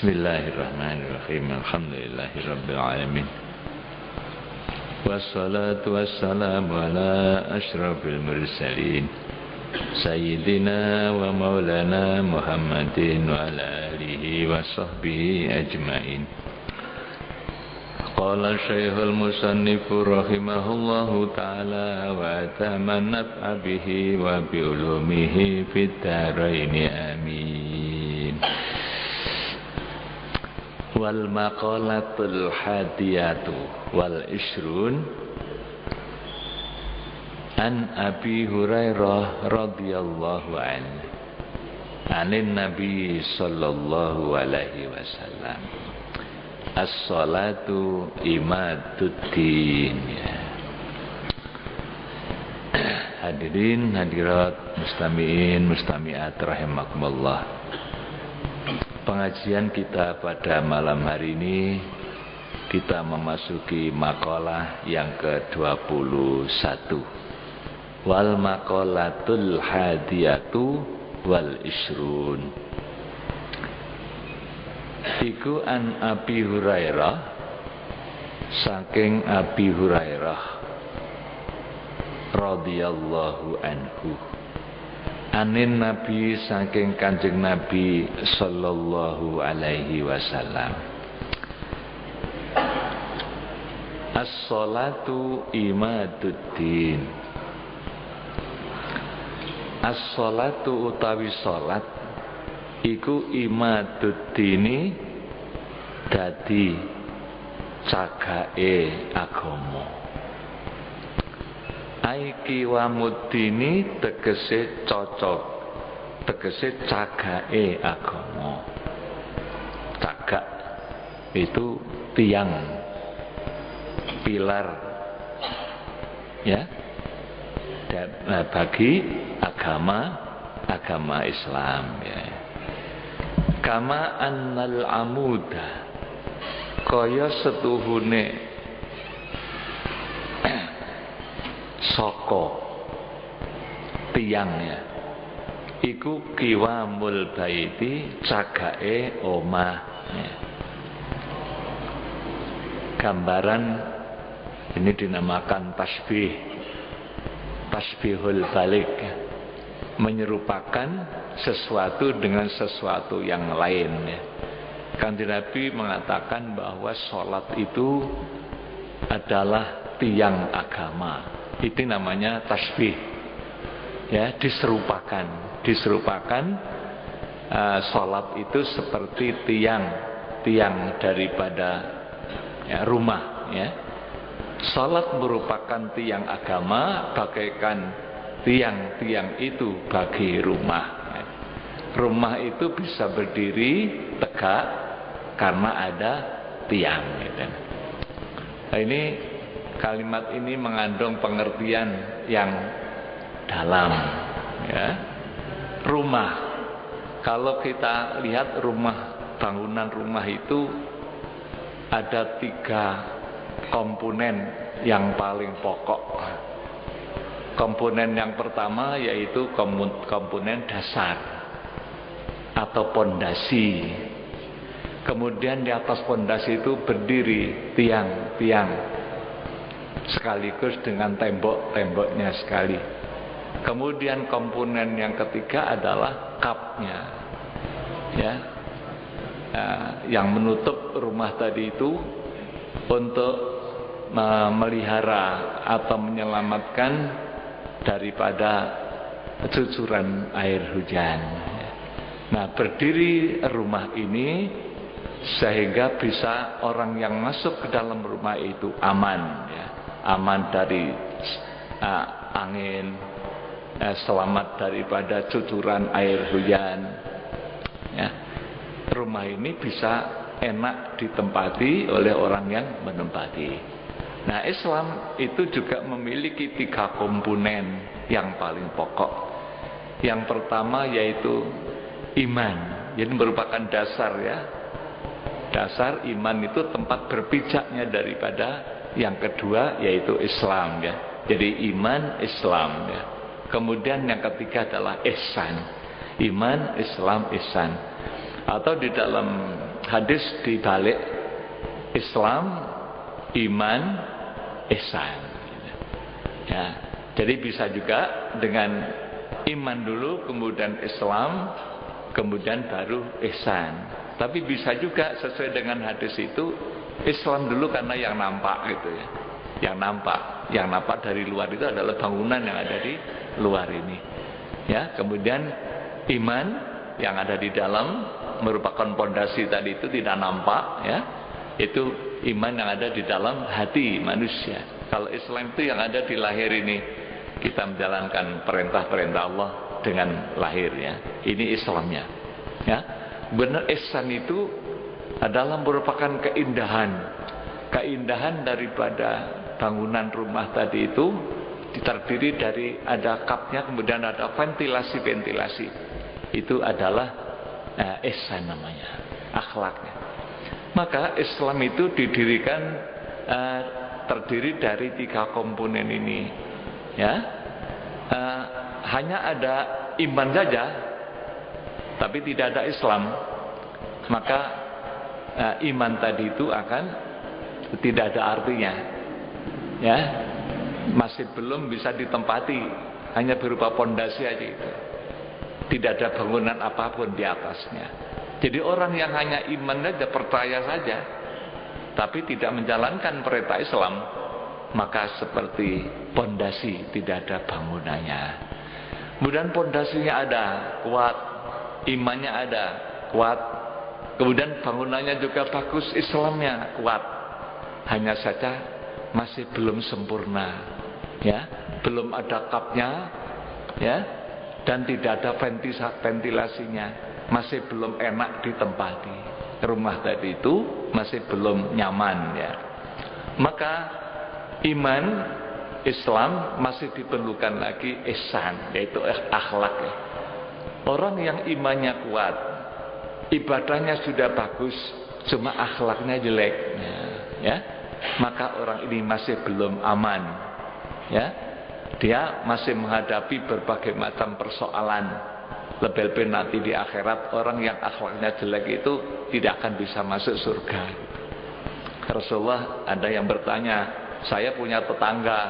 Bismillahirrahmanirrahim. Alhamdulillahirabbil alamin. Wassalatu wassalamu ala asyrafil mursalin Sayyidina wa maulana Muhammadin wa ala alihi wa sahbihi ajmain. Qala Syekhul Musannifu rahimahullahu ta'ala wa ataman naf'a bihi wa bi ulumihi fid dharaini amin. Wal maqalatul hadiyatu wal ishrun an Abi Hurairah radhiyallahu anhu anin Nabi sallallahu alaihi wasallam as-salatu imaduddin. Hadirin hadirat mustami'in mustami'at rahimakumullah. Pengajian kita pada malam hari ini kita memasuki makalah yang ke-21. Wal maqalatul hadiyatu wal ishrun. Iku an Abi Hurairah, saking Abi Hurairah radhiyallahu anhu. Anin Nabi, saking Kanjeng Nabi sallallahu alaihi wasallam. As-salatu imaduddin. As-salatu utawi salat iku imaduddini dadi cagake agama. Aiki wa mudini tegese cocok, tegese cagake agama. Cagak itu tiang, pilar, ya, dan bagi agama Islam, ya. Kama annal amuda, kaya setuhune soko tiangnya iku kiwamul baiti cagake omah, ya. Gambaran ini dinamakan tasbihul balik, menyerupakan sesuatu dengan sesuatu yang lain, ya. Kanjeng Nabi mengatakan bahwa sholat itu adalah tiang agama. Itu namanya tasbih, ya, diserupakan sholat itu seperti tiang daripada, ya, rumah, ya. Sholat merupakan tiang agama, bagaikan tiang-tiang itu bagi rumah, ya. Rumah itu bisa berdiri tegak karena ada tiang, gitu. Nah, ini kalimat ini mengandung pengertian yang dalam, ya. Rumah, kalau kita lihat bangunan rumah itu ada 3 komponen yang paling pokok. Komponen yang pertama yaitu komponen dasar atau pondasi. Kemudian di atas pondasi itu berdiri tiang-tiang sekaligus dengan tembok-temboknya sekali. Kemudian komponen yang ketiga adalah kapnya, ya, yang menutup rumah tadi itu untuk memelihara atau menyelamatkan daripada cucuran air hujan. Nah, berdiri rumah ini sehingga bisa orang yang masuk ke dalam rumah itu aman, ya. Aman dari angin, selamat daripada cucuran air hujan, ya. Rumah ini bisa enak ditempati oleh orang yang menempati. Nah, Islam itu juga memiliki 3 komponen yang paling pokok. Yang pertama yaitu iman, jadi merupakan dasar, ya. Dasar iman itu tempat berpijaknya daripada yang kedua yaitu Islam, ya. Jadi iman, Islam, ya. Kemudian yang ketiga adalah ihsan. Iman, Islam, ihsan. Atau di dalam hadis dibalik, Islam, iman, ihsan. Ya, jadi bisa juga dengan iman dulu, kemudian Islam, kemudian baru ihsan. Tapi bisa juga sesuai dengan hadis itu, Islam dulu karena yang nampak gitu ya. Yang nampak dari luar itu adalah bangunan yang ada di luar ini. Ya, kemudian iman yang ada di dalam merupakan pondasi tadi itu tidak nampak ya. Itu iman yang ada di dalam hati manusia. Kalau Islam itu yang ada di lahir ini, kita menjalankan perintah-perintah Allah dengan lahir ya. Ini Islamnya. Ya. Benar, ihsan itu adalah merupakan keindahan daripada bangunan rumah tadi itu terdiri dari ada kapnya, kemudian ada ventilasi. Itu adalah ihsan namanya, akhlaknya. Maka Islam itu didirikan terdiri dari 3 komponen ini. Ya, hanya ada iman saja, tapi tidak ada Islam, maka iman tadi itu akan tidak ada artinya. Ya, masih belum bisa ditempati, hanya berupa pondasi aja itu. Tidak ada bangunan apapun di atasnya. Jadi orang yang hanya iman saja, percaya saja, tapi tidak menjalankan perintah Islam, maka seperti pondasi, tidak ada bangunannya. Kemudian pondasinya ada, kuat, imannya ada, kuat, kemudian bangunannya juga bagus, Islamnya kuat. Hanya saja masih belum sempurna, ya, belum ada kapnya, ya, dan tidak ada ventilasinya, masih belum enak ditempati. Rumah tadi itu masih belum nyaman, ya. Maka iman, Islam masih diperlukan lagi ihsan, yaitu akhlak. Ya. Orang yang imannya kuat, ibadahnya sudah bagus, cuma akhlaknya jelek, ya. Maka orang ini masih belum aman, ya. Dia masih menghadapi berbagai macam persoalan. Lebih-lebih nanti di akhirat, orang yang akhlaknya jelek itu tidak akan bisa masuk surga. Rasulullah ada yang bertanya, saya punya tetangga,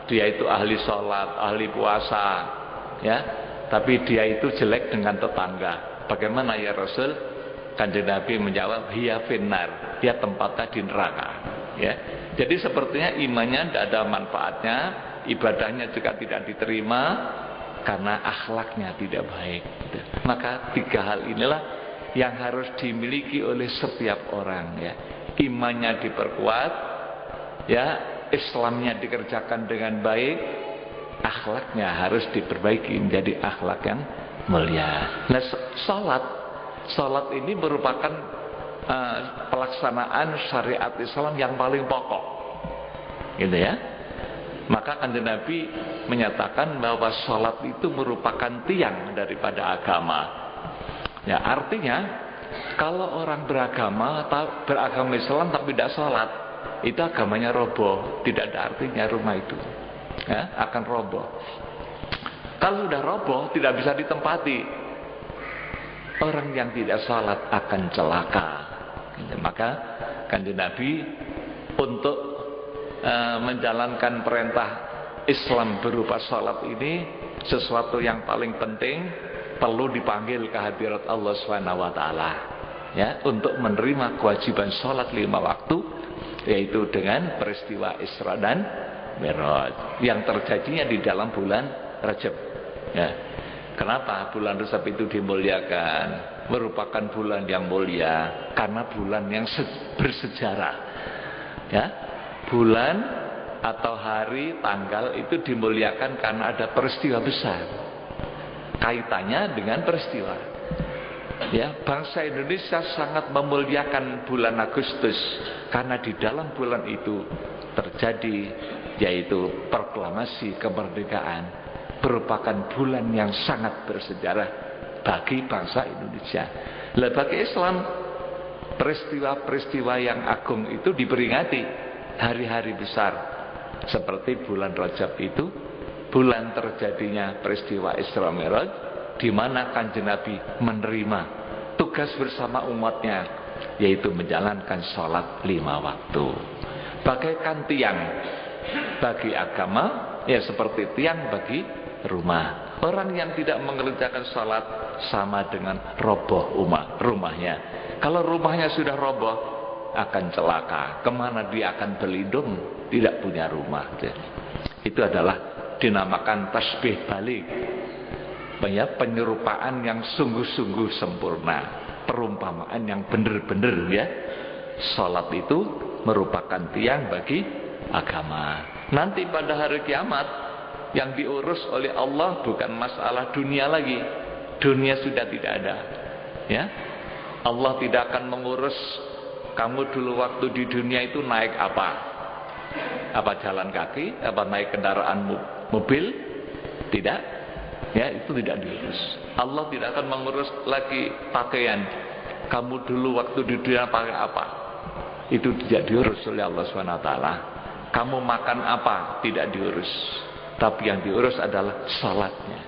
dia itu ahli sholat, ahli puasa, ya, tapi dia itu jelek dengan tetangga. Bagaimana ya Rasul? Kanjeng Nabi menjawab, hiya finnar, dia tempatnya di neraka. Ya, jadi sepertinya imannya tidak ada manfaatnya, ibadahnya juga tidak diterima karena akhlaknya tidak baik. Maka 3 hal inilah yang harus dimiliki oleh setiap orang. Ya, imannya diperkuat, ya, Islamnya dikerjakan dengan baik, akhlaknya harus diperbaiki menjadi akhlak yang mulia. Nah, salat ini merupakan pelaksanaan syariat Islam yang paling pokok, gitu ya. Maka Kanjeng Nabi menyatakan bahwa salat itu merupakan tiang daripada agama. Ya, artinya kalau orang beragama Islam tapi tidak salat, itu agamanya roboh, tidak ada artinya rumah itu, ya, akan roboh. Kalau sudah roboh tidak bisa ditempati, orang yang tidak salat akan celaka. Maka Kanjeng Nabi untuk menjalankan perintah Islam berupa salat ini sesuatu yang paling penting, perlu dipanggil ke hadirat Allah SWT, ya, untuk menerima kewajiban salat 5 waktu, yaitu dengan peristiwa Isra dan Mi'raj yang terjadinya di dalam bulan Rajab. Ya. Kenapa bulan Rajab itu dimuliakan? Merupakan bulan yang mulia karena bulan yang bersejarah. Ya, bulan atau hari, tanggal itu dimuliakan karena ada peristiwa besar. Kaitannya dengan peristiwa. Ya, bangsa Indonesia sangat memuliakan bulan Agustus karena di dalam bulan itu terjadi yaitu proklamasi kemerdekaan, merupakan bulan yang sangat bersejarah bagi bangsa Indonesia. Lah bagi Islam, peristiwa-peristiwa yang agung itu diperingati, hari-hari besar seperti bulan Rajab itu, bulan terjadinya peristiwa Isra Mi'raj, di mana Kanjeng Nabi menerima tugas bersama umatnya yaitu menjalankan sholat 5 waktu. Bagaikan tiang bagi agama, ya seperti tiang bagi rumah. Orang yang tidak mengerjakan sholat sama dengan roboh rumahnya. Kalau rumahnya sudah roboh, akan celaka. Kemana dia akan berlindung? Tidak punya rumah. Itu adalah dinamakan tasbih balik, penyerupaan yang sungguh-sungguh sempurna, perumpamaan yang benar-benar ya. Salat itu merupakan tiang bagi agama. Nanti pada hari kiamat yang diurus oleh Allah bukan masalah dunia lagi. Dunia sudah tidak ada. Ya. Allah tidak akan mengurus kamu dulu waktu di dunia itu naik apa? Apa jalan kaki? Apa naik kendaraan mobil? Tidak. Ya, itu tidak diurus. Allah tidak akan mengurus lagi pakaian. Kamu dulu waktu di dunia pakai apa? Itu tidak diurus oleh Allah SWT. Kamu makan apa? Tidak diurus. Tapi yang diurus adalah salatnya.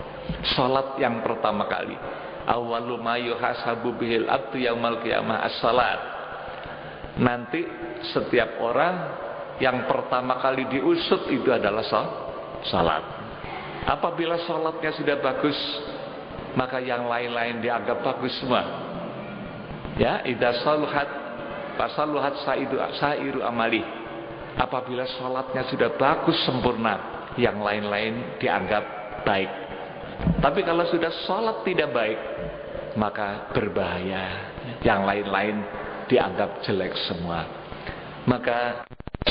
Salat yang pertama kali. Awwalu ma yuhasabu bihil abdu yaumal qiyamah as-salat. Nanti setiap orang yang pertama kali diusut itu adalah salat. Apabila salatnya sudah bagus, maka yang lain-lain dianggap bagus semua. Ya, idza saluhat fasaluhat sairu amali. Apabila salatnya sudah bagus sempurna, yang lain-lain dianggap baik. Tapi kalau sudah salat tidak baik, maka berbahaya. Yang lain-lain dianggap jelek semua. Maka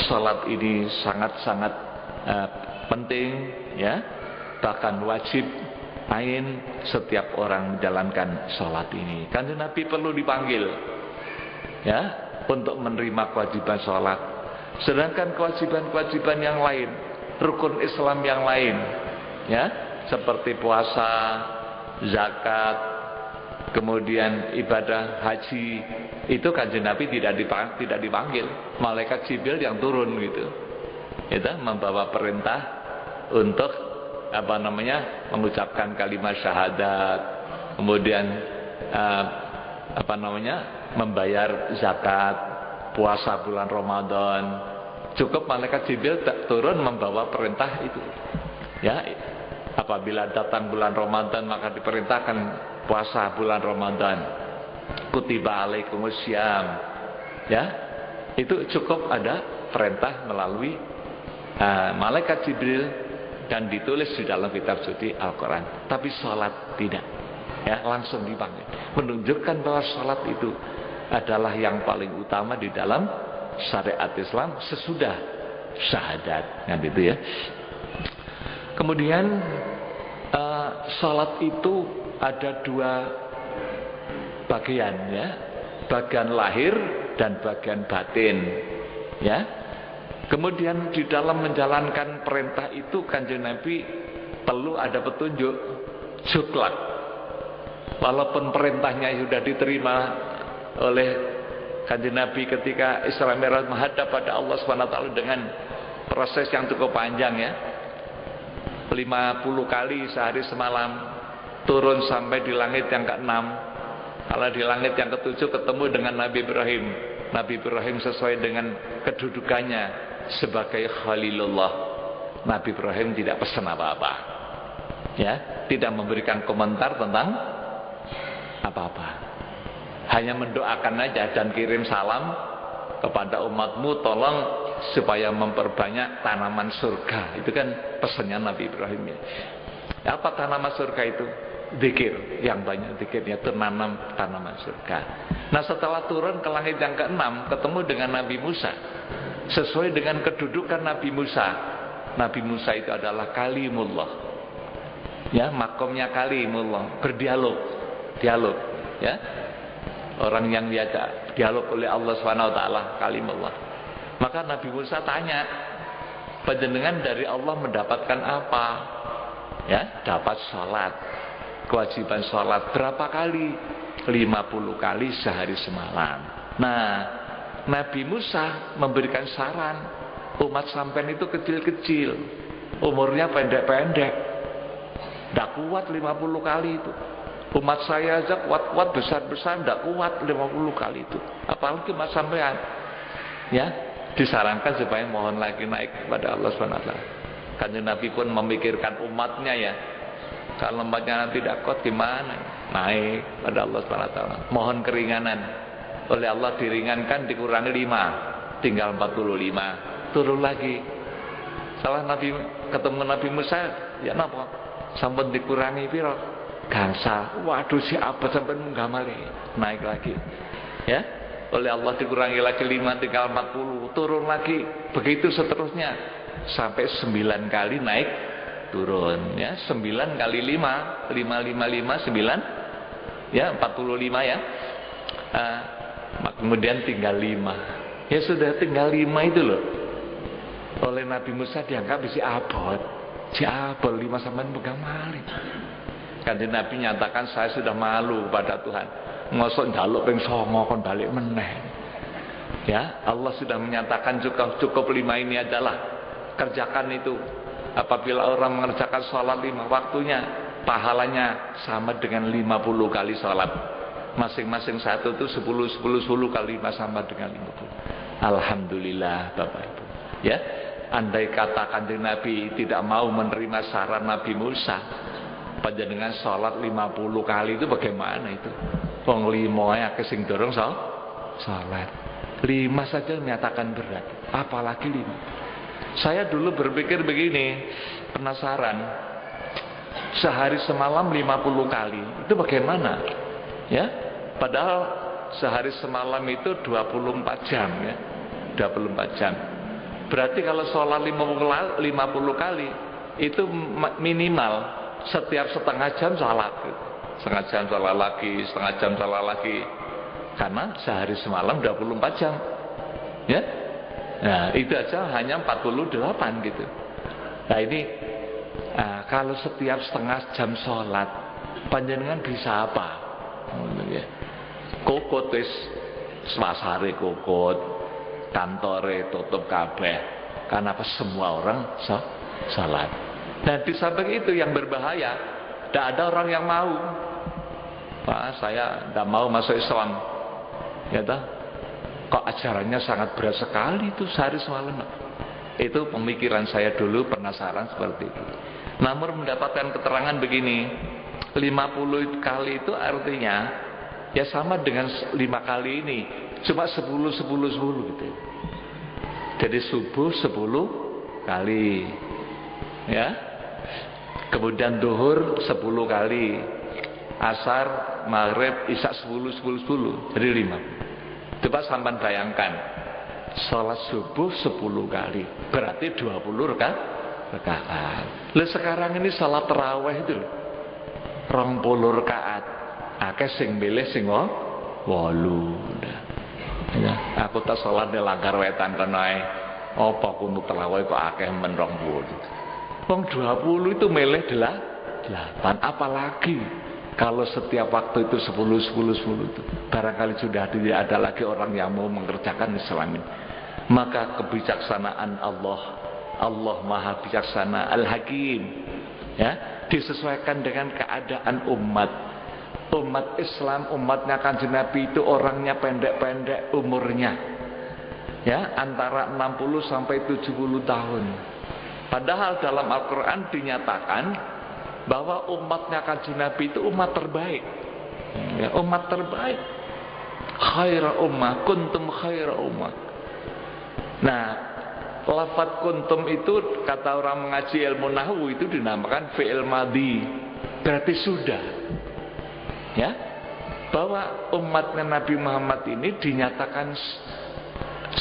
salat ini sangat-sangat penting, ya, bahkan wajib ain setiap orang menjalankan salat ini. Kanjeng Nabi perlu dipanggil, ya, untuk menerima kewajiban salat. Sedangkan kewajiban-kewajiban yang lain, rukun Islam yang lain, ya, seperti puasa, zakat, kemudian ibadah haji, itu Kanjeng Nabi tidak dipanggil. Malaikat Jibril yang turun gitu. Itu membawa perintah untuk mengucapkan kalimat syahadat, kemudian membayar zakat, puasa bulan Ramadan. Cukup malaikat Jibril turun membawa perintah itu. Ya, apabila datang bulan Ramadan maka diperintahkan puasa bulan Ramadan. Kutiba alaikumus syiyam. Ya, itu cukup ada perintah melalui malaikat Jibril dan ditulis di dalam kitab suci Al-Quran. Tapi salat tidak, ya, langsung dipanggil, menunjukkan bahwa salat itu adalah yang paling utama di dalam syariat Islam sesudah syahadat, kan itu ya. Kemudian salat itu ada 2 bagian, ya, bagian lahir dan bagian batin, ya. Kemudian di dalam menjalankan perintah itu Kanjeng Nabi perlu ada petunjuk juklak. Walaupun perintahnya sudah diterima oleh Kanjeng Nabi ketika Isra Mi'raj menghadap pada Allah SWT dengan proses yang cukup panjang, ya, 50 kali sehari semalam, turun sampai di langit yang ke-6. Kalau di langit yang ke-7 ketemu dengan Nabi Ibrahim. Nabi Ibrahim sesuai dengan kedudukannya sebagai Khalilullah. Nabi Ibrahim tidak pesan apa-apa, ya, tidak memberikan komentar tentang apa-apa, hanya mendoakan aja dan kirim salam kepada umatmu, tolong supaya memperbanyak tanaman surga. Itu kan pesannya Nabi Ibrahim, ya. Apa tanaman surga itu? Zikir, yang banyak zikirnya itu nanam tanaman surga. Nah, setelah turun ke langit yang ke-6 ketemu dengan Nabi Musa. Sesuai dengan kedudukan Nabi Musa. Nabi Musa itu adalah kalimullah, ya, makomnya kalimullah, berdialog, ya, orang yang diajak dialog oleh Allah SWT, kalimullah. Maka Nabi Musa tanya, panjenengan dari Allah mendapatkan apa? Ya, dapat salat. Kewajiban salat berapa kali? 50 kali sehari semalam. Nah, Nabi Musa memberikan saran, umat sampean itu kecil-kecil, umurnya pendek-pendek, tidak kuat 50 kali itu. Umat saya aja kuat-kuat besar-besar tidak kuat 50 kali itu. Apalagi umat sampean. Ya, disarankan supaya mohon lagi naik kepada Allah SWT. Kanjeng Nabi pun memikirkan umatnya ya. Kalau umatnya nanti tidak kuat gimana? Naik pada Allah SWT. Mohon keringanan. Oleh Allah diringankan, dikurangi 5, tinggal 45. Turun lagi. Salah Nabi ketemu Nabi Musa, ya napa? Sampun dikurangi piro? Gangsal. Waduh, siapa sampai menggamali? Naik lagi. Ya. Oleh Allah dikurangi lagi 5, tinggal 40. Turun lagi. Begitu seterusnya. Sampai 9 kali naik, turun. Ya, 9 kali 5, 5, 9. Ya, 45 ya. Kemudian tinggal 5. Ya sudah tinggal 5 itu loh. Oleh Nabi Musa dianggap isi abot. Si abot 5 sampean pegang malih. Kanjeng Nabi nyatakan saya sudah malu pada Tuhan. Ngosok njaluk ping 9 kon balik meneh. Ya, Allah sudah menyatakan cukup 5 ini adalah kerjakan itu. Apabila orang mengerjakan sholat 5 waktunya, pahalanya sama dengan 50 kali sholat. Masing-masing satu itu 10 kali 5 sama dengan 50. Alhamdulillah Bapak Ibu. Ya, andai kata Kanjeng Nabi tidak mau menerima saran Nabi Musa, panjenengan sholat 50 kali itu bagaimana itu? Wong 5 ya sing dorong sholat. 5 saja menyatakan berat, apalagi 5. Saya dulu berpikir begini, penasaran. Sehari semalam 50 kali, itu bagaimana? Ya, padahal sehari semalam itu 24 jam ya. 24 jam. Berarti kalau sholat 50 kali itu minimal setiap setengah jam sholat. Setengah jam sholat lagi, setengah jam sholat lagi. Karena sehari semalam 24 jam. Ya. Nah, itu aja hanya 48 gitu. Nah, ini kalau setiap setengah jam sholat, panjenengan bisa apa? Kokot wis swasare kokot, kantore tutup kabeh. Karena apa? Semua orang salat. Dan di samping itu yang berbahaya, tidak ada orang yang mau. Pak, saya tidak mau masuk Islam. Ya toh? Kok ajarannya sangat berat sekali itu sehari semalam. Itu pemikiran saya dulu, penasaran seperti itu. Namun mendapatkan keterangan begini, 50 kali itu artinya ya sama dengan 5 kali ini, cuma 10 gitu. Jadi subuh 10 kali, ya. Kemudian duhur 10 kali, asar, maghrib, isya 10, jadi 5. Coba sampean bayangkan, sholat subuh 10 kali, berarti 20 rakaat. Lalu sekarang ini sholat tarawih itu 20 rakaat, akeh sing milih sing 8. Ya, aku tak sholat di langgar wetan kenai. Apa kuno tarawih kok akeh men 20. Wong 20 itu milih 8, apalagi kalau setiap waktu itu 10 itu. Barangkali sudah tidak ada lagi orang yang mau mengerjakan Islam ini. Maka kebijaksanaan Allah Maha Bijaksana, Al-Hakim, ya, disesuaikan dengan keadaan umat Islam. Umatnya Kanjeng Nabi itu orangnya pendek-pendek umurnya, ya, antara 60 sampai 70 tahun. Padahal dalam Al-Quran dinyatakan bahwa umatnya Kanjeng Nabi itu umat terbaik, ya, umat terbaik. Khaira ummah, kuntum khaira ummah. Nah, lafaz kuntum itu kata orang mengaji ilmu nahwu itu dinamakan fi'il madhi, berarti sudah, ya, bahwa umatnya Nabi Muhammad ini dinyatakan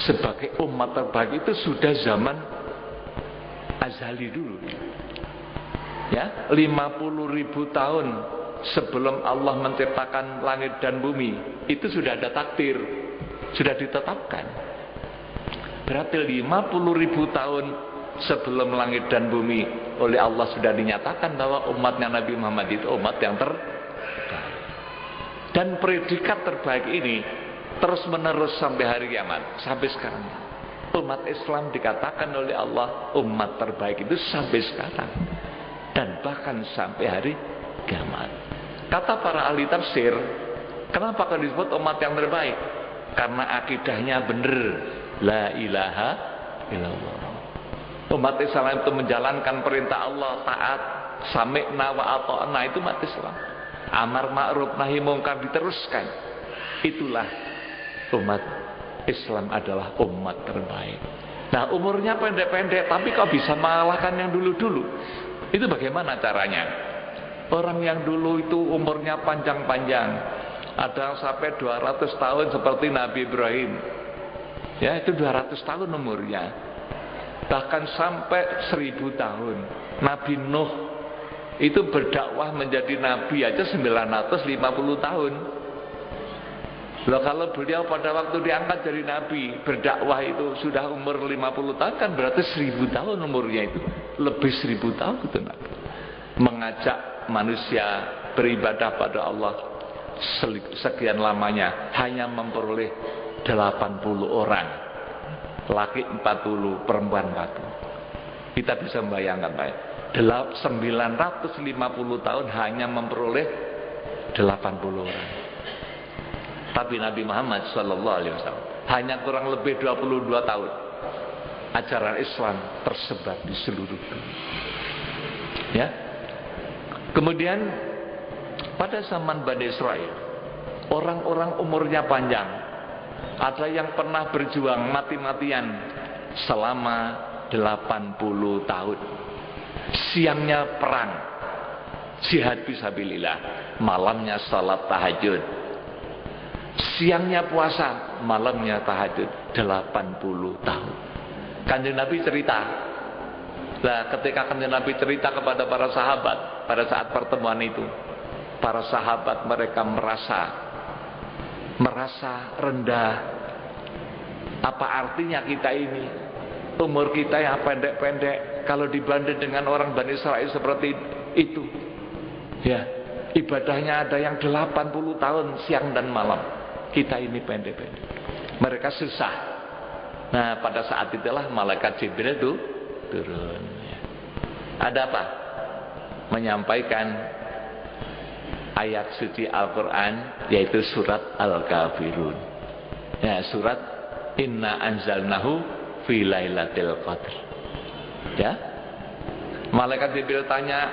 sebagai umat terbaik itu sudah zaman azali dulu, ya, 50.000 tahun sebelum Allah menciptakan langit dan bumi itu sudah ada takdir, sudah ditetapkan. Berarti 50.000 tahun sebelum langit dan bumi oleh Allah sudah dinyatakan bahwa umatnya Nabi Muhammad itu umat yang terbaik. Dan predikat terbaik ini terus menerus sampai hari kiamat, sampai sekarang. Umat Islam dikatakan oleh Allah umat terbaik itu sampai sekarang, dan bahkan sampai hari kiamat. Kata para ahli tafsir, kenapa kau disebut umat yang terbaik? Karena akidahnya benar, la ilaha illallah. Umat Islam itu menjalankan perintah Allah, taat, sami'na wa ata'na, itu umat Islam. Amar ma'ruf nahi mungkar diteruskan. Itulah umat Islam, adalah umat terbaik. Nah, umurnya pendek-pendek tapi kau bisa mengalahkan yang dulu-dulu. Itu bagaimana caranya? Orang yang dulu itu umurnya panjang-panjang, ada yang sampai 200 tahun seperti Nabi Ibrahim. Ya, itu 200 tahun umurnya. Bahkan sampai 1000 tahun. Nabi Nuh itu berdakwah menjadi nabi aja 950 tahun. Loh, kalau beliau pada waktu diangkat jadi nabi, berdakwah itu sudah umur 50 tahun, kan berarti 1000 tahun umurnya itu. Lebih 1000 tahun itu Nabi. Mengajak manusia beribadah pada Allah sekian lamanya, hanya memperoleh 80 orang. Laki 40, perempuan 40. Kita bisa membayangkan, Pak. 950 tahun hanya memperoleh 80 orang. Tapi Nabi Muhammad SAW hanya kurang lebih 22 tahun. Ajaran Islam tersebar di seluruh dunia. Ya. Kemudian pada zaman Bani Israel, orang-orang umurnya panjang. Ada yang pernah berjuang mati-matian selama 80 tahun. Siangnya perang, jihad fisabilillah, malamnya salat tahajud. Siangnya puasa, malamnya tahajud, 80 tahun. Kanjeng Nabi cerita. Nah, ketika Kanjeng Nabi cerita kepada para sahabat pada saat pertemuan itu, para sahabat mereka merasa rendah. Apa artinya kita ini? Umur kita yang pendek-pendek kalau dibanding dengan orang Bani Israel seperti itu. Ya, ibadahnya ada yang 80 tahun siang dan malam. Kita ini pendek-pendek. Mereka susah. Nah, pada saat itulah malaikat Jibril itu turun. Ada apa? Menyampaikan ayat suci Al-Quran, yaitu surat Al-Kafirun. Ya, surat Inna anzalnahu fi lailatul qadr. Ya. Malaikat Jibril tanya,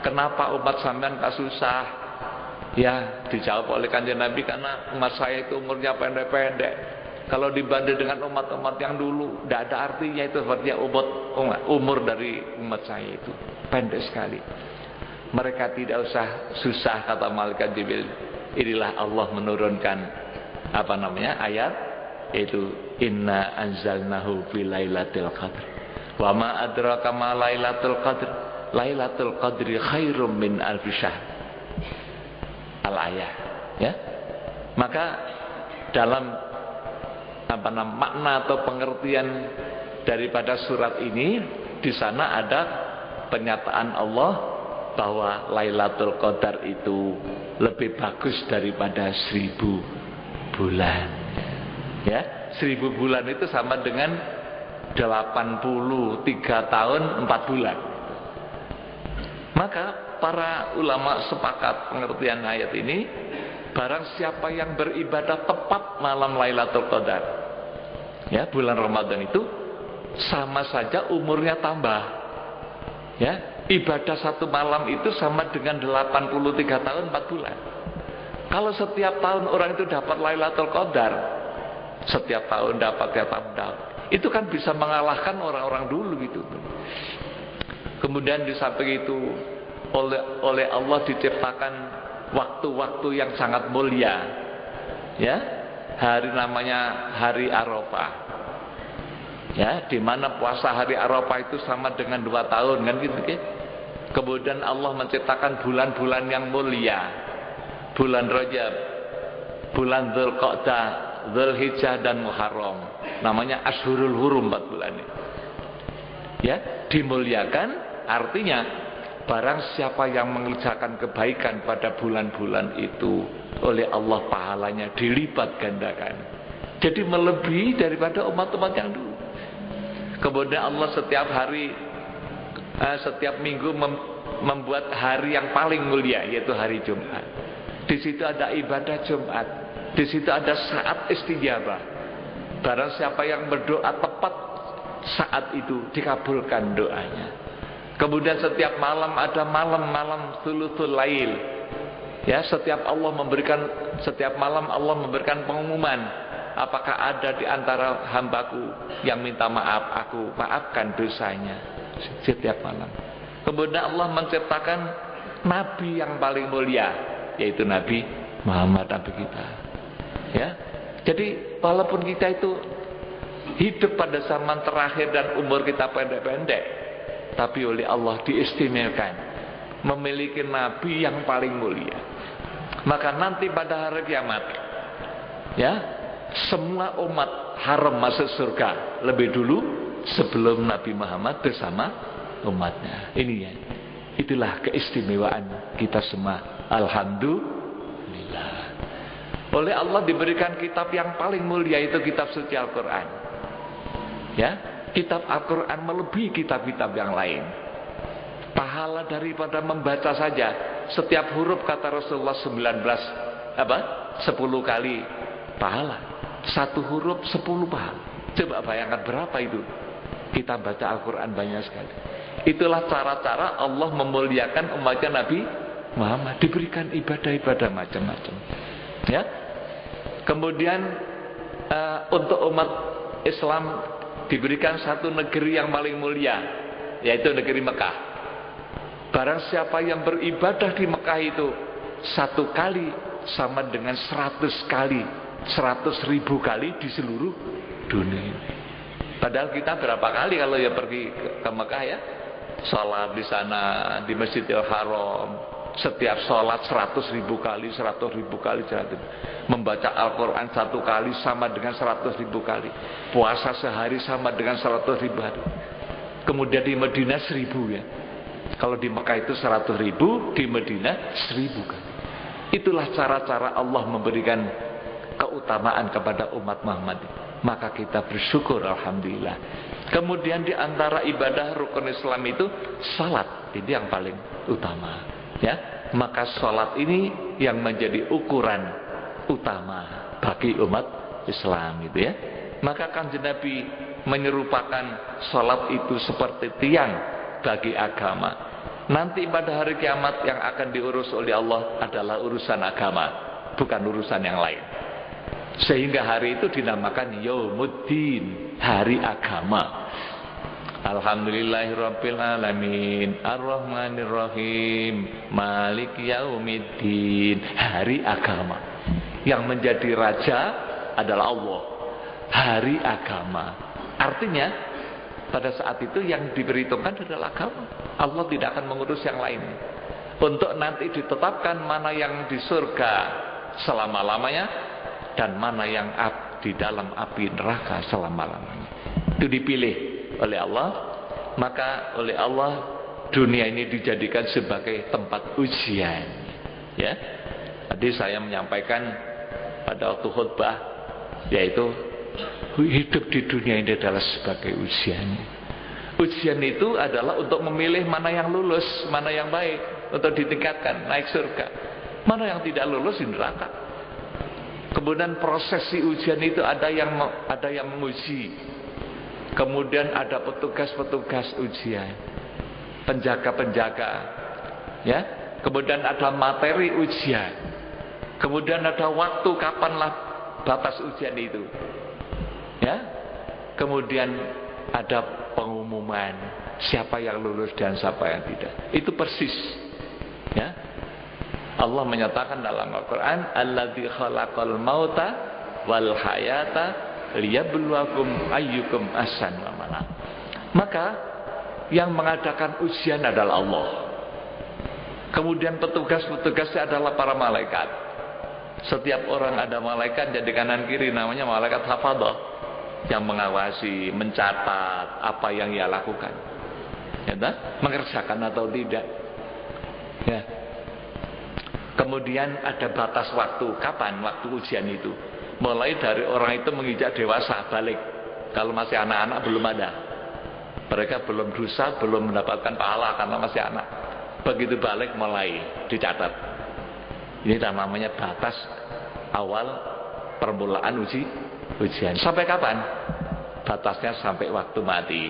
kenapa umat sampean tak susah? Ya, dijawab oleh Kanjeng Nabi, karena umat saya itu umurnya pendek-pendek. Kalau dibanding dengan umat-umat yang dulu, tidak ada artinya itu, seperti umur dari umat saya itu pendek sekali. Mereka tidak usah susah, kata malaikat Jibril. Inilah Allah menurunkan ayat, yaitu Inna anzalnahu fi lailatul qadr. Wa ma adraka ma lailatul qadr. Lailatul qadri khairum min alfi syahr. Al-ayah, ya. Maka dalam makna atau pengertian daripada surat ini, di sana ada pernyataan Allah bahwa Lailatul Qadar itu lebih bagus daripada 1000 bulan. Ya, 1000 bulan itu sama dengan 83 tahun 4 bulan. Maka para ulama sepakat pengertian ayat ini, barang siapa yang beribadah tepat malam Lailatul Qadar, ya, bulan Ramadan itu, sama saja umurnya tambah. Ya, ibadah satu malam itu sama dengan 83 tahun 4 bulan. Kalau setiap tahun orang itu dapat Lailatul Qadar, setiap tahun dapat, itu kan bisa mengalahkan orang-orang dulu gitu. Kemudian di samping itu oleh Allah diciptakan waktu-waktu yang sangat mulia. Ya, hari namanya hari Arafah. Ya, di mana puasa hari Arafah itu sama dengan 2 tahun kan gitu kan. Kemudian Allah menciptakan bulan-bulan yang mulia. Bulan Rajab, bulan Dzulqa'dah, Dzulhijjah dan Muharram. Namanya Ashhurul Hurum, 4 bulan ini. Ya, dimuliakan artinya barang siapa yang mengerjakan kebaikan pada bulan-bulan itu, oleh Allah pahalanya dilipat gandakan. Jadi melebihi daripada umat-umat yang dulu. Kemudian Allah setiap hari, setiap minggu membuat hari yang paling mulia, yaitu hari Jumat. Di situ ada ibadah Jumat, di situ ada saat istijabah. Barang siapa yang berdoa tepat saat itu, dikabulkan doanya. Kemudian setiap malam ada malam-malam thuluthul lail. Ya, setiap malam Allah memberikan pengumuman, apakah ada di antara hambaku yang minta maaf, aku maafkan dosanya setiap malam. Kemudian Allah menciptakan nabi yang paling mulia, yaitu Nabi Muhammad, nabi kita. Ya. Jadi walaupun kita itu hidup pada zaman terakhir dan umur kita pendek-pendek, tapi oleh Allah diistimewakan memiliki nabi yang paling mulia. Maka nanti pada hari kiamat, ya, semua umat haram masuk surga lebih dulu sebelum Nabi Muhammad bersama umatnya. Ini ya, itulah keistimewaan kita semua. Alhamdulillah. Oleh Allah diberikan kitab yang paling mulia, itu kitab suci Al-Quran. Ya, kitab Al-Quran melebihi kitab-kitab yang lain. Pahala daripada membaca saja, setiap huruf kata Rasulullah 10 kali pahala. Satu huruf 10 pahala. Coba bayangkan berapa itu. Kita baca Al-Quran banyak sekali. Itulah cara-cara Allah memuliakan umatnya Nabi Muhammad. Diberikan ibadah-ibadah macam-macam. Ya. Kemudian untuk umat Islam diberikan satu negeri yang paling mulia, yaitu negeri Mekah. Barang siapa yang beribadah di Mekah itu satu kali sama dengan 100 kali, 100.000 kali di seluruh dunia ini. Padahal kita berapa kali kalau ya pergi ke Mekah ya, sholat di sana di Masjidil Haram, setiap sholat 100.000 kali, 100.000 kali, membaca Al-Quran satu kali sama dengan 100.000 kali, puasa sehari sama dengan 100.000 hari. Kemudian di Madinah 1000 ya. Kalau di Mekah itu 100.000, di Madinah 1000 kali. Itulah cara-cara Allah memberikan keutamaan kepada umat Muhammad. Maka kita bersyukur, alhamdulillah. Kemudian di antara ibadah rukun Islam itu salat, ini yang paling utama. Ya, maka salat ini yang menjadi ukuran utama bagi umat Islam, gitu ya. Maka Kanjeng Nabi menyerupakan salat itu seperti tiang bagi agama. Nanti pada hari kiamat yang akan diurus oleh Allah adalah urusan agama, bukan urusan yang lain. Sehingga hari itu dinamakan Yaumuddin, hari agama. Alhamdulillahirabbil alamin, arrahmanirrahim, maliki yaumiddin, hari agama. Yang menjadi raja adalah Allah, hari agama. Artinya pada saat itu yang diperhitungkan adalah agama. Allah tidak akan mengurus yang lain. Untuk nanti ditetapkan mana yang di surga selama-lamanya dan mana yang di dalam api neraka selama-lamanya. Itu dipilih oleh Allah. Maka oleh Allah dunia ini dijadikan sebagai tempat ujian. Ya. Tadi saya menyampaikan pada waktu khutbah, yaitu hidup di dunia ini adalah sebagai ujian. Ujian itu adalah untuk memilih mana yang lulus, mana yang baik, untuk ditingkatkan naik surga. Mana yang tidak lulus di neraka. Kemudian prosesi ujian itu ada yang menguji. Kemudian ada petugas-petugas ujian, penjaga-penjaga, ya. Kemudian ada materi ujian. Kemudian ada waktu kapanlah batas ujian itu. Ya, kemudian ada pengumuman siapa yang lulus dan siapa yang tidak. Itu persis. Ya, Allah menyatakan dalam Al-Quran, Alladzi khalaqal mauta wal hayata liyabluwakum ayyukum ahsanu amala. Maka yang mengadakan ujian adalah Allah. Kemudian petugas-petugasnya adalah para malaikat. Setiap orang ada malaikat jadi kanan kiri, namanya malaikat hafadzah, yang mengawasi, mencatat apa yang ia lakukan, ya, mengerjakan atau tidak. Ya. Kemudian ada batas waktu, kapan waktu ujian itu? Mulai dari orang itu menginjak dewasa, balik. Kalau masih anak-anak belum ada. Mereka belum dosa, belum mendapatkan pahala karena masih anak. begitu balik mulai dicatat. Ini namanya batas awal permulaan ujian. Sampai kapan? Batasnya sampai waktu mati.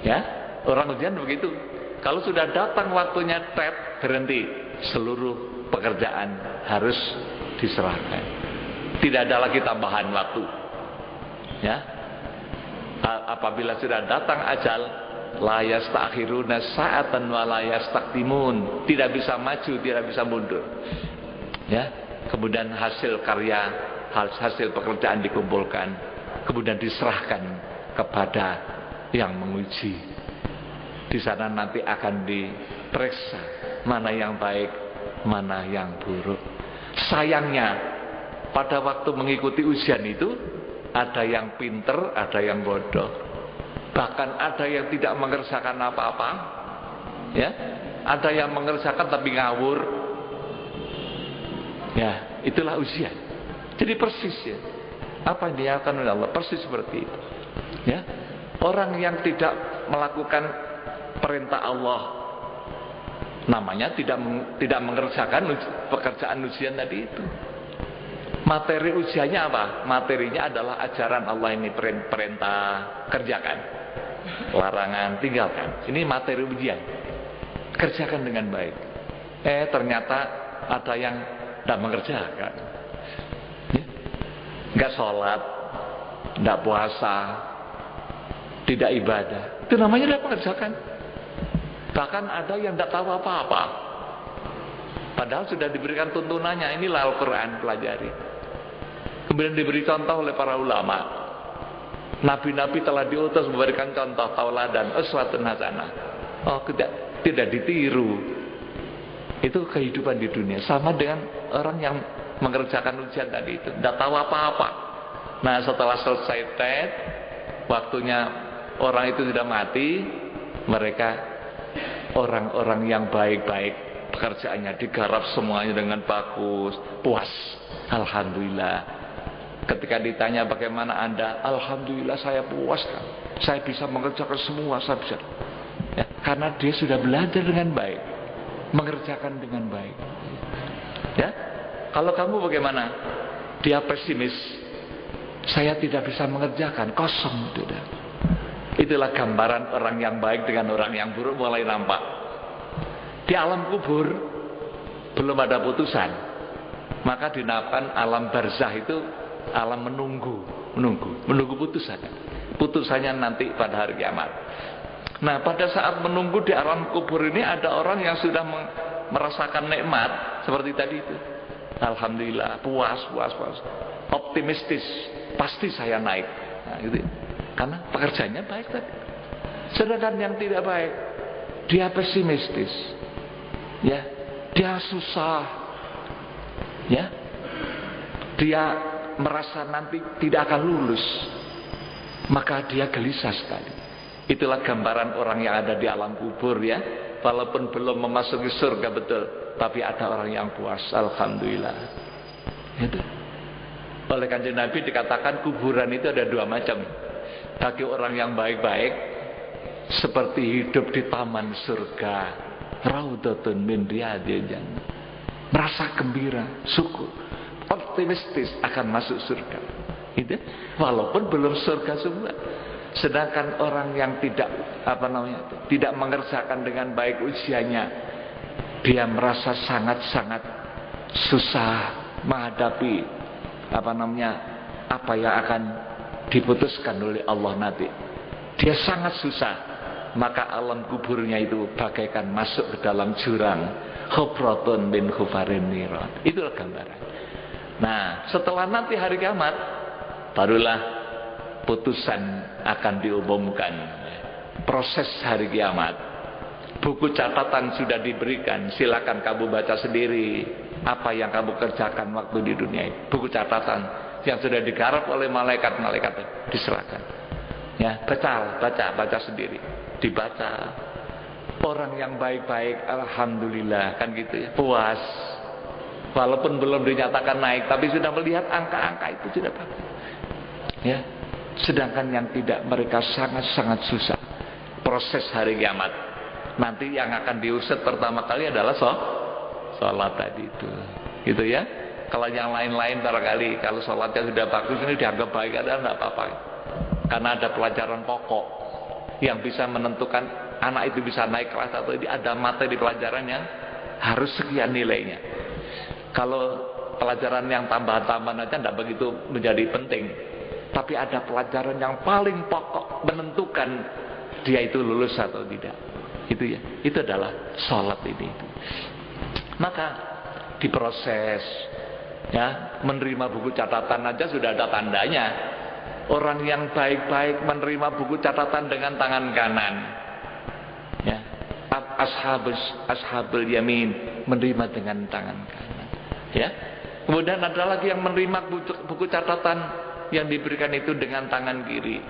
Ya, orang ujian begitu. Kalau sudah datang waktunya berhenti, seluruh pekerjaan harus diserahkan. Tidak ada lagi tambahan waktu. Ya, apabila sudah datang ajal, la yastakhiruna sa'atan wa la yastaqdimun, tidak bisa maju, tidak bisa mundur. Ya, kemudian hasil karya, hasil pekerjaan dikumpulkan, kemudian diserahkan kepada yang menguji. Di sana nanti akan diperiksa mana yang baik, mana yang buruk. Sayangnya pada waktu mengikuti ujian itu ada yang pinter, ada yang bodoh. Bahkan ada yang tidak mengerjakan apa-apa. Ya, ada yang mengerjakan tapi ngawur. Ya, itulah ujian. Jadi persis ya, apa yang diakan oleh Allah persis seperti itu. Ya, orang yang tidak melakukan perintah Allah, namanya tidak mengerjakan pekerjaan ujian tadi itu. Materi ujiannya apa? Materinya adalah ajaran Allah ini, perintah kerjakan, larangan tinggalkan. Ini materi ujian. Kerjakan dengan baik. Ternyata ada yang tidak mengerjakan. Enggak sholat, enggak puasa, tidak ibadah. Itu namanya tidak mengerjakan. Bahkan ada yang tidak tahu apa-apa. Padahal sudah diberikan tuntunannya. Inilah Al-Quran, pelajari. Kemudian diberi contoh oleh para ulama. Nabi-nabi telah diutus memberikan contoh tauladan, uswatun hasanah. Oh, tidak ditiru. Itu kehidupan di dunia. Sama dengan orang yang mengerjakan ujian tadi itu, tidak tahu apa-apa. Nah, setelah selesai tes, waktunya orang itu sudah mati. Mereka orang-orang yang baik-baik, pekerjaannya digarap semuanya dengan bagus, puas, alhamdulillah. Ketika ditanya bagaimana Anda, alhamdulillah saya puas kan, saya bisa mengerjakan semua, saya bisa. Ya, karena dia sudah belajar dengan baik, mengerjakan dengan baik. Ya, kalau kamu bagaimana? Dia pesimis, saya tidak bisa mengerjakan, kosong, tidak. Itulah gambaran orang yang baik dengan orang yang buruk mulai nampak. Di alam kubur belum ada putusan, maka dinamakan alam barzah itu alam menunggu putusan. Putusannya nanti pada hari kiamat. Nah, pada saat menunggu di alam kubur ini ada orang yang sudah merasakan nikmat seperti tadi itu. Alhamdulillah, puas, optimistis, pasti saya naik. Nah, gitu. Karena pekerjaannya baik tadi. Sedangkan yang tidak baik, dia pesimistis. Ya, dia susah. Ya. Dia merasa nanti tidak akan lulus. Maka dia gelisah sekali. Itulah gambaran orang yang ada di alam kubur ya. Walaupun belum memasuki surga betul, tapi ada orang yang puas, alhamdulillah. Itu. Oleh Kanjeng Nabi dikatakan kuburan itu ada dua macam. Bagi orang yang baik-baik, seperti hidup di taman surga, raudhatun min riyadil jannah. Merasa gembira, syukur, optimistis akan masuk surga. Itu walaupun belum surga semua. Sedangkan orang yang tidak mengerjakan dengan baik ujiannya, dia merasa sangat-sangat susah menghadapi apa yang akan diputuskan oleh Allah nanti. Dia sangat susah. Maka alam kuburnya itu bagaikan masuk ke dalam jurang, khufratun min khufarin niran. Itulah gambaran. Nah, setelah nanti hari kiamat, barulah putusan akan diumumkan. Proses hari kiamat. Buku catatan sudah diberikan. Silakan kamu baca sendiri apa yang kamu kerjakan waktu di dunia ini. Buku catatan yang sudah digarap oleh malaikat diserahkan. Ya, baca sendiri. Dibaca. Orang yang baik-baik, alhamdulillah, kan gitu ya, puas. Walaupun belum dinyatakan naik, tapi sudah melihat angka-angka itu sudah bagus. Ya. Sedangkan yang tidak, mereka sangat-sangat susah. Proses hari kiamat. Nanti yang akan diusut pertama kali adalah sholat tadi itu, gitu ya. Kalau yang lain-lain barangkali kalau sholatnya sudah bagus ini dianggap baik, ada enggak apa-apa. Karena ada pelajaran pokok yang bisa menentukan anak itu bisa naik kelas atau tidak. Ada materi pelajaran yang harus sekian nilainya. Kalau pelajaran yang tambahan-tambahan aja tidak begitu menjadi penting. Tapi ada pelajaran yang paling pokok menentukan dia itu lulus atau tidak. Itu ya. Itu adalah sholat ini. Maka diproses, ya, menerima buku catatan aja sudah ada tandanya. Orang yang baik-baik menerima buku catatan dengan tangan kanan. Ya. Ashabul yamin menerima dengan tangan kanan. Ya. Kemudian ada lagi yang menerima buku catatan yang diberikan itu dengan tangan kiri.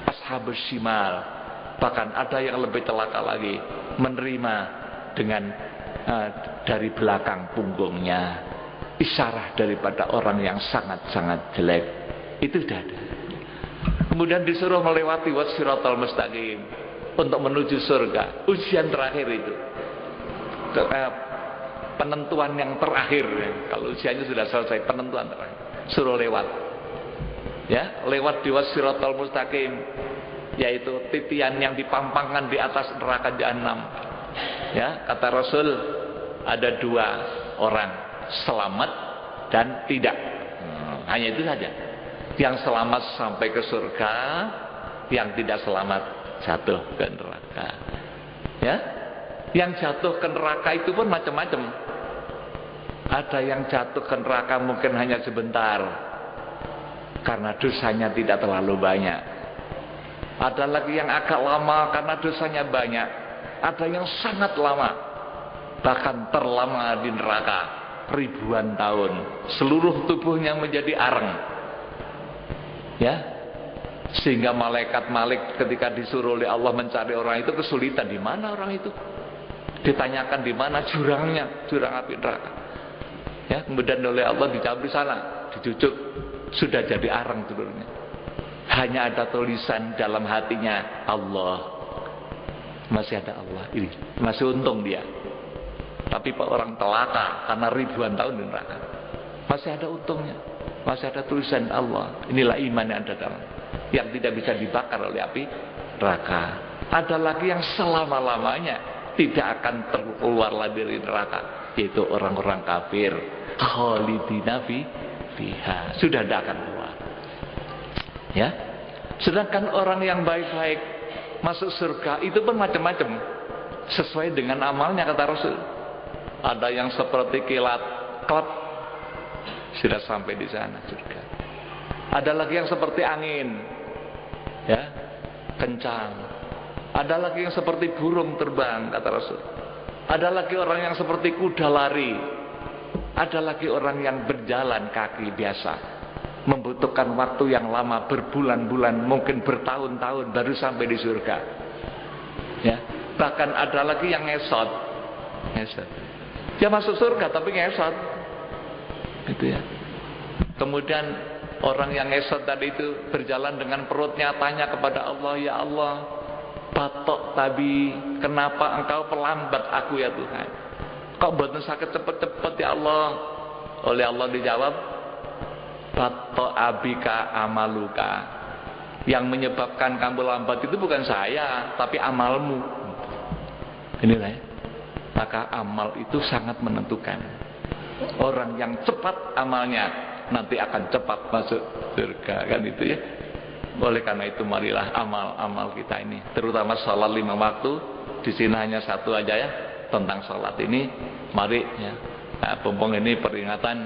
Ashabul shimal. Bahkan ada yang lebih celaka lagi, menerima dengan dari belakang punggungnya. Isyarah daripada orang yang sangat-sangat jelek. Itu sudah ada. Kemudian disuruh melewati wassiratal mustaqim untuk menuju surga. Ujian terakhir itu, penentuan yang terakhir. Kalau ujiannya sudah selesai, penentuan terakhir, suruh lewat, ya, lewat di wassiratal mustaqim, yaitu titian yang dipampangkan di atas neraka jahanam. Ya, kata Rasul, ada dua orang, selamat dan tidak. Hanya itu saja. Yang selamat sampai ke surga, yang tidak selamat jatuh ke neraka. Ya, yang jatuh ke neraka itu pun macam-macam. Ada yang jatuh ke neraka mungkin hanya sebentar, karena dosanya tidak terlalu banyak. Ada lagi yang agak lama karena dosanya banyak. Ada yang sangat lama, bahkan terlama di neraka ribuan tahun, seluruh tubuhnya menjadi areng, ya, sehingga malaikat Malik ketika disuruh oleh Allah mencari orang itu kesulitan. Di mana orang itu? Ditanyakan di mana jurangnya, jurang api neraka. Ya, kemudian oleh Allah dijawab di sana, dijujuk, sudah jadi areng seluruhnya. Hanya ada tulisan dalam hatinya, Allah. Masih ada Allah, ini masih untung dia. Tapi Pak orang telaka karena ribuan tahun di neraka, masih ada untungnya, masih ada tulisan Allah. Inilah iman yang ada dalam, yang tidak bisa dibakar oleh api neraka. Ada lagi yang selama-lamanya tidak akan keluar lagi dari neraka, yaitu orang-orang kafir, khalidina fiha, sudah tidak akan keluar. Ya, sedangkan orang yang baik-baik masuk surga itu pun macam-macam, sesuai dengan amalnya, kata Rasul. Ada yang seperti kilat, klep, sudah sampai di sana surga. Ada lagi yang seperti angin, ya, kencang. Ada lagi yang seperti burung terbang, kata Rasul. Ada lagi orang yang seperti kuda lari. Ada lagi orang yang berjalan kaki biasa, membutuhkan waktu yang lama, berbulan-bulan, mungkin bertahun-tahun baru sampai di surga. Ya, bahkan ada lagi yang ngesot. Dia masuk surga tapi ngesot, gitu ya. Kemudian orang yang ngesot tadi itu berjalan dengan perutnya, tanya kepada Allah, ya Allah, batok tabi, kenapa engkau pelambat aku ya Tuhan? Kok buatan sakit cepet-cepet ya Allah? Oleh Allah dijawab, batok abika amaluka. Yang menyebabkan kamu lambat itu bukan saya, tapi amalmu. Inilah ya. Maka amal itu sangat menentukan. Orang yang cepat amalnya nanti akan cepat masuk surga, kan itu ya. Oleh karena itu marilah amal-amal kita ini, terutama sholat 5 waktu. Di sini hanya satu aja ya, tentang sholat ini. Mari ya, mumpung ini peringatan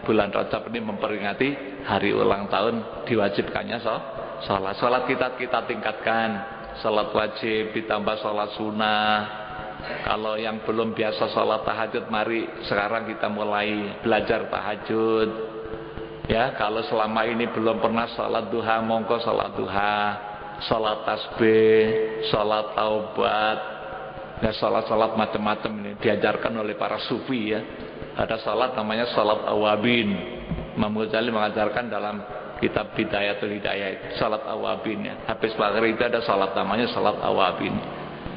bulan Rajab ini memperingati hari ulang tahun diwajibkannya sholat. Sholat kita tingkatkan. Sholat wajib ditambah sholat sunnah. Kalau yang belum biasa sholat tahajud, mari sekarang kita mulai belajar tahajud. Ya, kalau selama ini belum pernah sholat duha, monggo sholat duha, sholat tasbih, sholat taubat, ya, sholat-sholat macam-macam ini diajarkan oleh para sufi ya. Ada sholat namanya sholat awabin. Imam Ghazali mengajarkan dalam kitab Bidayatul Hidayah, sholat awabin ya. Habis maghrib itu ada sholat namanya sholat awabin.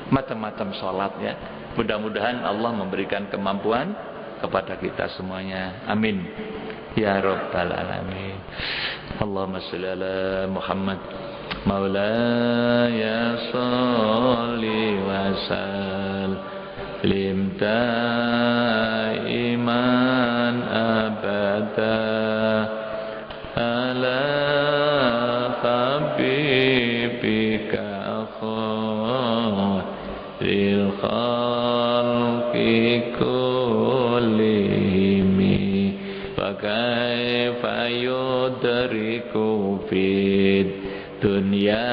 macam-macam sholat ya. Mudah-mudahan Allah memberikan kemampuan kepada kita semuanya. Amin ya rabbal alamin. Allahumma sholli ala Muhammad maulaya sholli wa sallim daiman abada ala habibika khairil khalqi kullihim wa kaifa yudriku fid dunya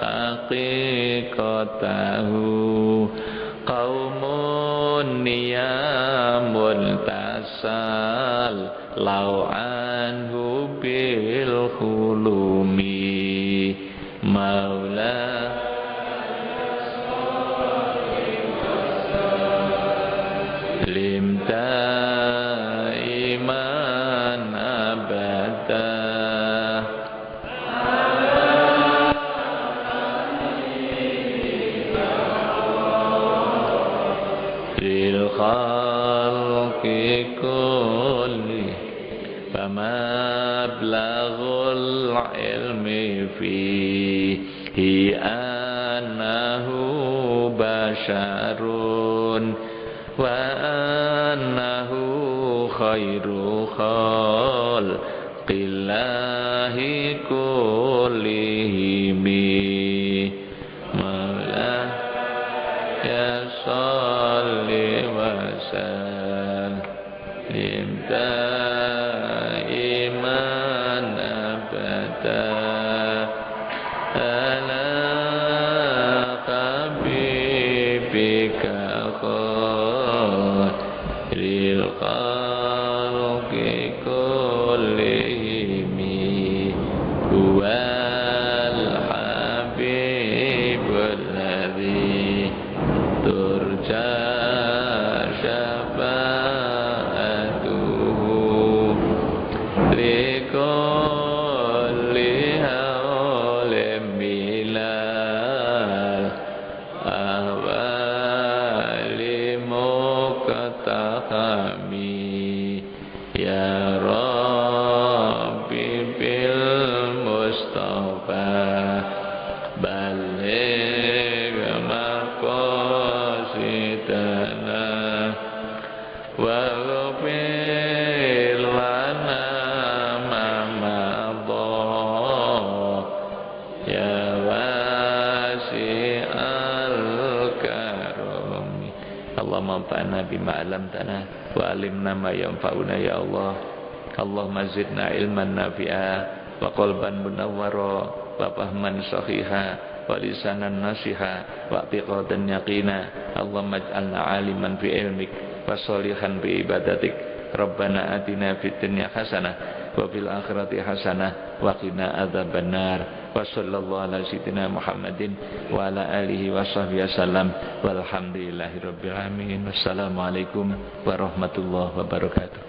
haqiqatahu qaumun niyamun tasal lau anhu bil khulumi maula lim daiman abada lil khalqi kulli famablaghul ilmi fihi annahu basharun wa annahu khairu khalqillahi kullihim maula ya salli wa sallim daiman abada ala habibika khairil khalqi kullihim huwal habibul ladzi turja syafa'atuhu likulli hawlin bilal ahwali muqtahami ya Rabbi bil Mustafa baligh maqasidana wa ghfir lana ma madha ya wasi'al karami Allahumma anfa'na bima 'allamtana wa 'allimna ma yanfa'una ya Allah. Allahumma zidna ilman nafi'a wa qalban munawwara wa fahman sahiha wa lisanan nasiha wa i'tiqadan yaqina. Allahumma ij'alna 'aliman fi ilmik wa sholihan bi ibadatik. Rabbana atina fid dunya hasanah wa fil akhirati hasanah wa qina adzabannar. Wa sallallahu ala sayyidina Muhammadin wa ala alihi wa sahbihi wasallam walhamdulillahi rabbil alamin. Wassalamualaikum warahmatullahi wabarakatuh.